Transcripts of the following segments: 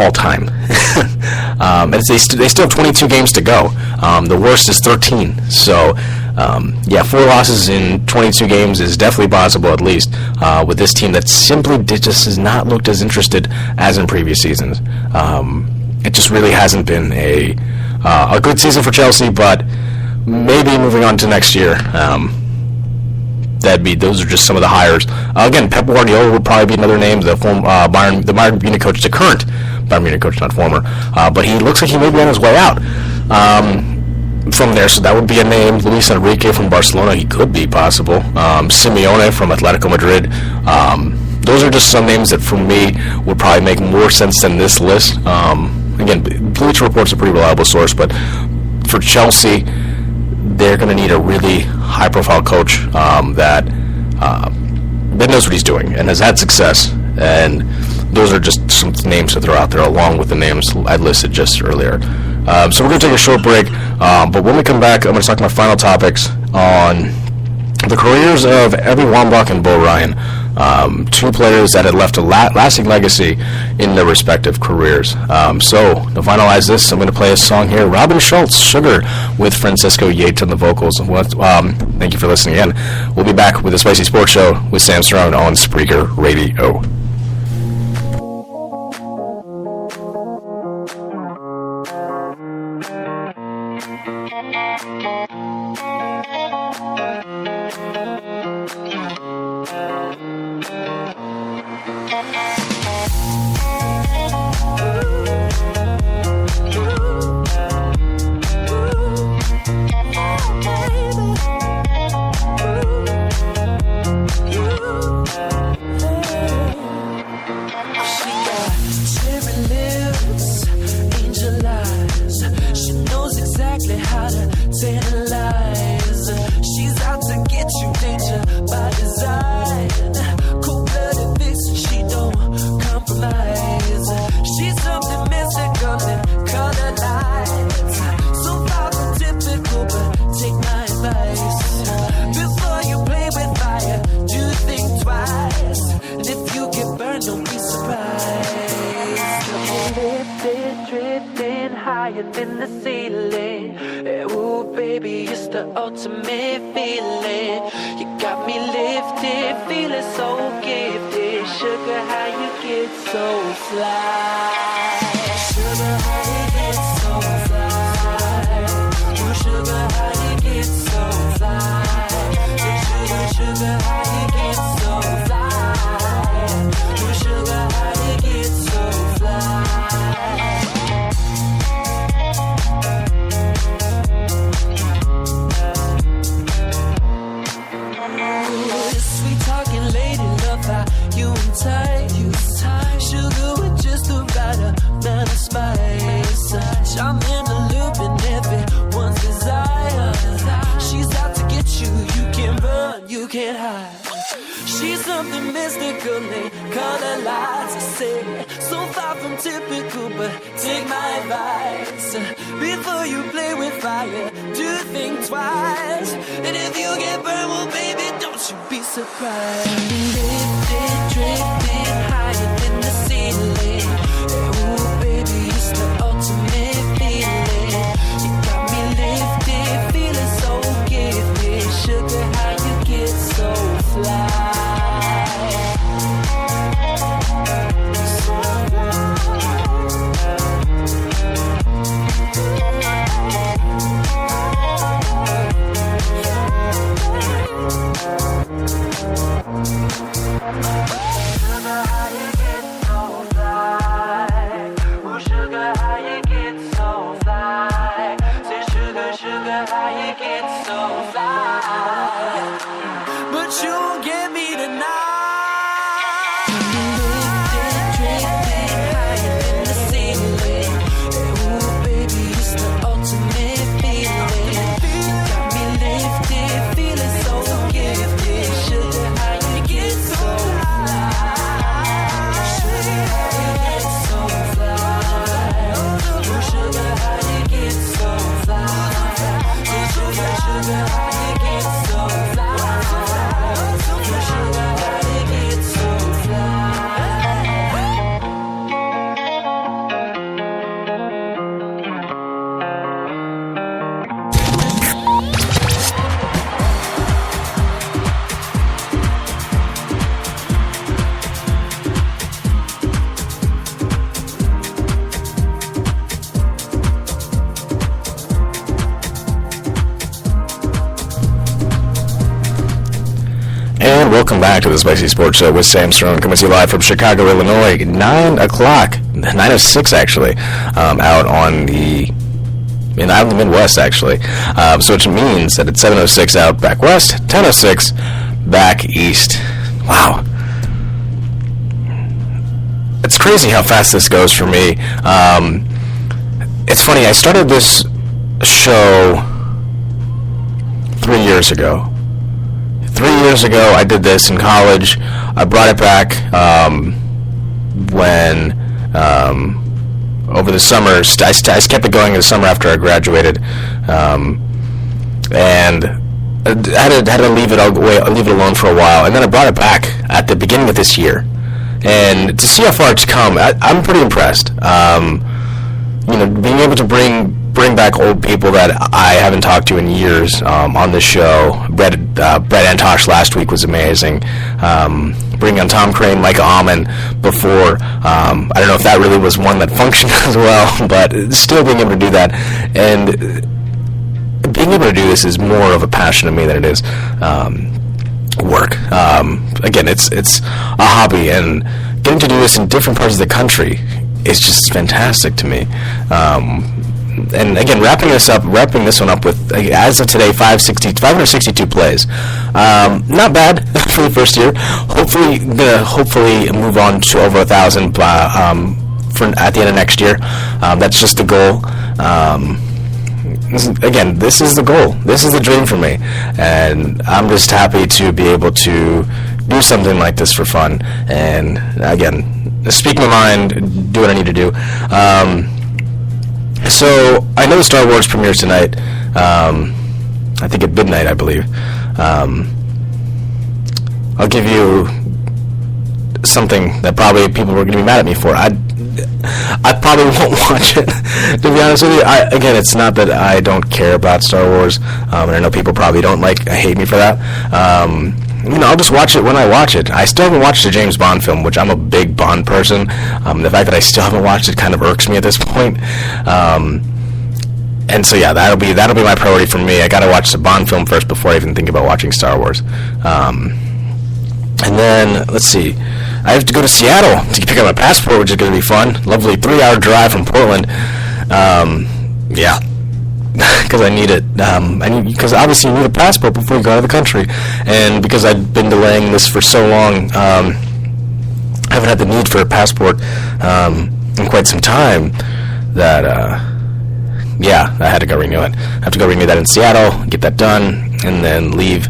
all time. And they still have 22 games to go. The worst is 13. So, 4 losses in 22 games is definitely possible, at least, with this team that simply just has not looked as interested as in previous seasons. It just really hasn't been a good season for Chelsea, but maybe moving on to next year, those are just some of the hires. Again, Pep Guardiola would probably be another name, the Bayern Munich coach, the current Bayern Munich coach, not former, but he looks like he may be on his way out from there, so that would be a name. Luis Enrique from Barcelona, he could be possible. Simeone from Atletico Madrid. Those are just some names that, for me, would probably make more sense than this list. Again, Bleacher Report's a pretty reliable source, but for Chelsea, they're going to need a really high-profile coach that knows what he's doing and has had success. And those are just some names to throw out there, along with the names I listed just earlier. So we're going to take a short break, but when we come back, I'm going to talk my final topics on the careers of Erwin Wambach and Bo Ryan, 2 players that had left a lasting legacy in their respective careers. So to finalize this, I'm going to play a song here, Robin Schulz, Sugar, with Francisco Yates on the vocals. Thank you for listening in. We'll be back with the Spicy Sports Show with Sam Cerrone on Spreaker Radio. Welcome back to the Spicy Sports Show with Sam Strone, coming to you live from Chicago, Illinois, 9 o'clock, 9:06 actually, out in the Midwest, actually. So which means that it's 7:06 out back west, 10:06 back east. Wow. It's crazy how fast this goes for me. It's funny, I started this show 3 years ago. 3 years ago, I did this in college. I brought it back when over the summer. I kept it going in the summer after I graduated, and I had to leave it alone for a while. And then I brought it back at the beginning of this year, and to see how far it's come, I'm pretty impressed. Being able to bring back old people that I haven't talked to in years on this show. Brett Antosh last week was amazing. Bringing on Tom Crane, Micah Almond before. I don't know if that really was one that functioned as well, but still being able to do that. And being able to do this is more of a passion to me than it is work. Again, it's a hobby, and getting to do this in different parts of the country is just fantastic to me. And again, wrapping this one up with, as of today, 562 plays. Not bad for the first year. Hopefully move on to over 1,000 at the end of next year. That's just the goal. This is the goal. This is the dream for me, and I'm just happy to be able to do something like this for fun. And again, speak my mind, do what I need to do. So I know the Star Wars premieres tonight. I think at midnight, I believe. I'll give you something that probably people are going to be mad at me for. I probably won't watch it, to be honest with you. Again, it's not that I don't care about Star Wars, and I know people probably don't hate me for that. I'll just watch it when I watch it. I still haven't watched a James Bond film, which I'm a big Bond person. The fact that I still haven't watched it kind of irks me at this point. And so yeah, that'll be my priority for me. I gotta watch the Bond film first before I even think about watching Star Wars. And then, let's see, I have to go to Seattle to pick up my passport, which is going to be fun. Lovely 3-hour drive from Portland. Yeah, because I need it. Because obviously you need a passport before you go out of the country. And because I've been delaying this for so long, I haven't had the need for a passport in quite some time that, yeah, I had to go renew it. I have to go renew that in Seattle, get that done, and then leave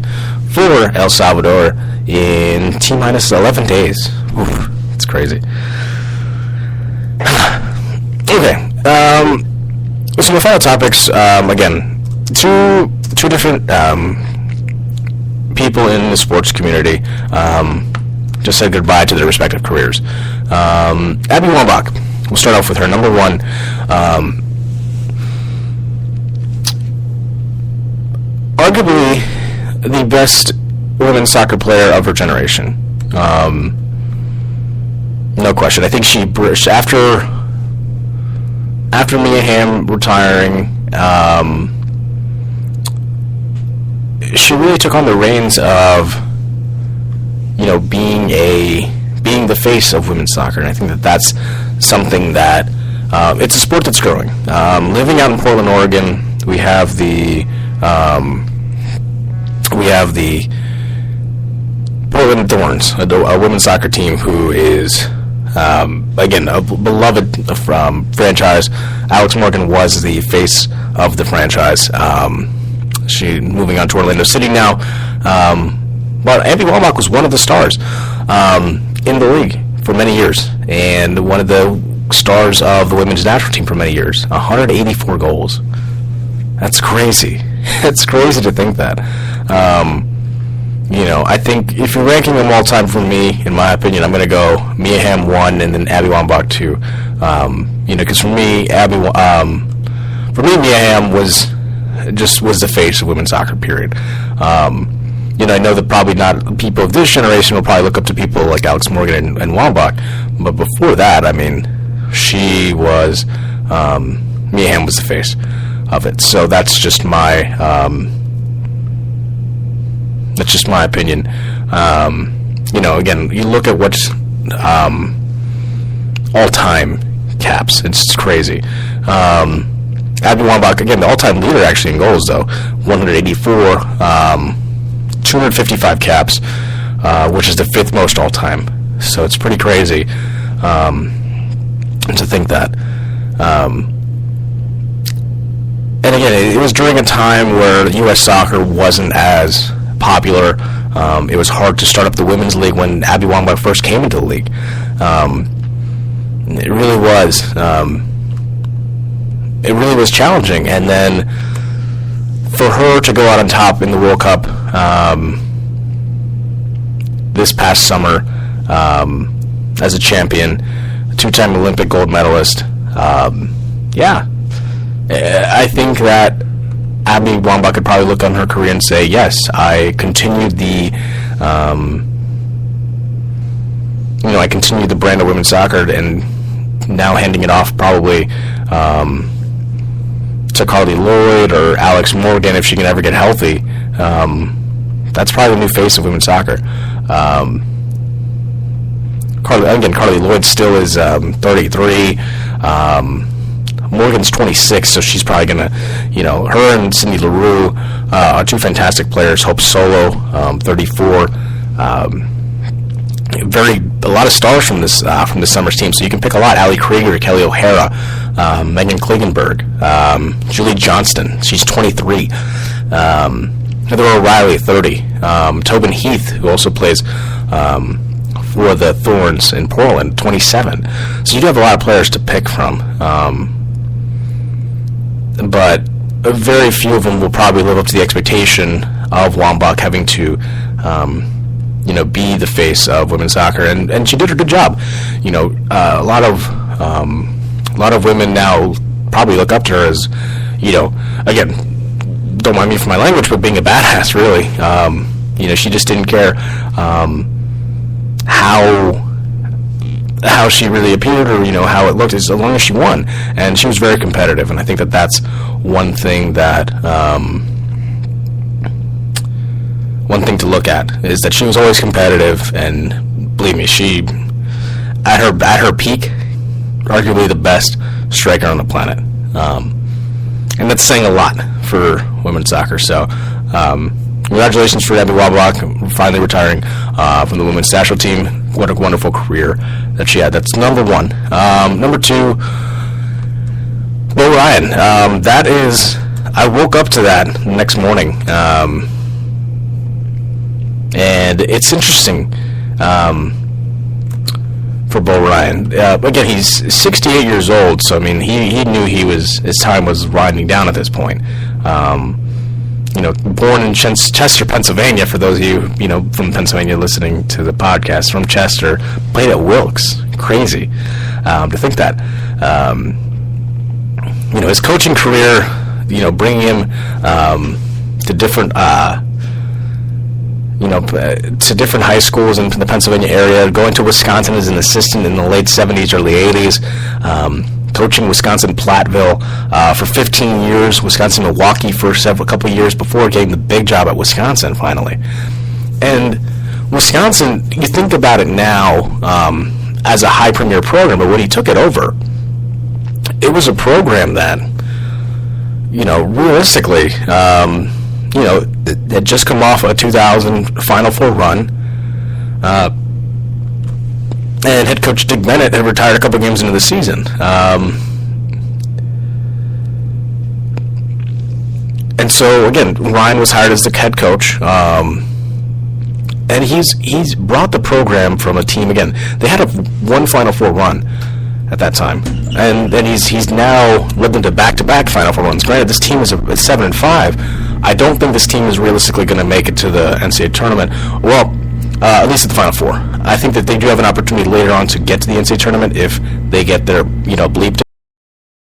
for El Salvador in T-minus 11 days. Oof, it's crazy. Okay. So my final topics, again, two different people in the sports community just said goodbye to their respective careers. Abby Wambach, we'll start off with her. Number one, arguably the best women's soccer player of her generation. No question. I think she after Mia Hamm retiring, she really took on the reins of being the face of women's soccer, and I think that's something that it's a sport that's growing. Living out in Portland, Oregon, we have the Portland Thorns, a women's soccer team who is, again, a beloved franchise. Alex Morgan was the face of the franchise. She moving on to Orlando City now. But Abby Wambach was one of the stars in the league for many years, and one of the stars of the women's national team for many years. 184 goals. That's crazy. It's crazy to think that. I think if you're ranking them all time for me, in my opinion, I'm going to go Mia Hamm 1 and then Abby Wambach 2. Because for me, Mia Hamm was the face of women's soccer, period. I know that probably not people of this generation will probably look up to people like Alex Morgan and Wambach, but before that, I mean, she was, Mia Hamm was the face of it. So that's just my opinion. again, you look at what's all-time caps. It's crazy. Abby Wambach, again, the all-time leader actually in goals, though, 184, 255 caps, which is the 5th most all-time. So it's pretty crazy to think that. And again, it was during a time where U.S. soccer wasn't as popular. It was hard to start up the women's league when Abby Wambach first came into the league. It really was. It really was challenging. And then for her to go out on top in the World Cup this past summer as a champion, a 2-time Olympic gold medalist, I think that Abby Wambach could probably look on her career and say, yes, I continued I continued the brand of women's soccer, and now handing it off probably to Carly Lloyd or Alex Morgan if she can ever get healthy. That's probably the new face of women's soccer. Carly Lloyd still is 33. Morgan's 26, so she's probably going to, her and Cindy LaRue are two fantastic players. Hope Solo, 34. A lot of stars from this summer's team, so you can pick a lot. Allie Krieger, Kelly O'Hara, Megan Klingenberg, Julie Johnston, she's 23. Heather O'Reilly, 30. Tobin Heath, who also plays for the Thorns in Portland, 27. So you do have a lot of players to pick from. But very few of them will probably live up to the expectation of Wambach having to, be the face of women's soccer, and she did a good job. A lot of women now probably look up to her as, again, don't mind me for my language, but being a badass, really. She just didn't care how she really appeared or how it looked, as long as she won, and she was very competitive. And I think that that's one thing to look at, is that she was always competitive, and believe me, she at her peak, arguably the best striker on the planet, and that's saying a lot for women's soccer. So congratulations for Abby Wambach finally retiring from the women's national team. What a wonderful career that she had. That's number one. Number two, Bo Ryan. I woke up to that next morning, and it's interesting for Bo Ryan. Again, he's 68 years old, so I mean, he knew his time was winding down at this point. Born in Chester, Pennsylvania, for those of you, from Pennsylvania listening to the podcast, from Chester, played at Wilkes. Crazy to think that. His coaching career, bringing him to different, to different high schools in the Pennsylvania area, going to Wisconsin as an assistant in the late 70s, early 80s, coaching Wisconsin Platteville for 15 years, Wisconsin Milwaukee for a couple of years before getting the big job at Wisconsin finally. And Wisconsin, you think about it now as a high premier program, but when he took it over, it was a program that, realistically, had just come off a 2000 Final Four run. And head coach Dick Bennett had retired a couple games into the season. And so, again, Ryan was hired as the head coach. And he's brought the program from a team, again, they had one Final Four run at that time. And then he's now led them to back-to-back Final Four runs. Granted, this team is 7-5. I don't think this team is realistically going to make it to the NCAA tournament. Well, at least at the Final Four. I think that they do have an opportunity later on to get to the NCAA tournament if they get their, bleeped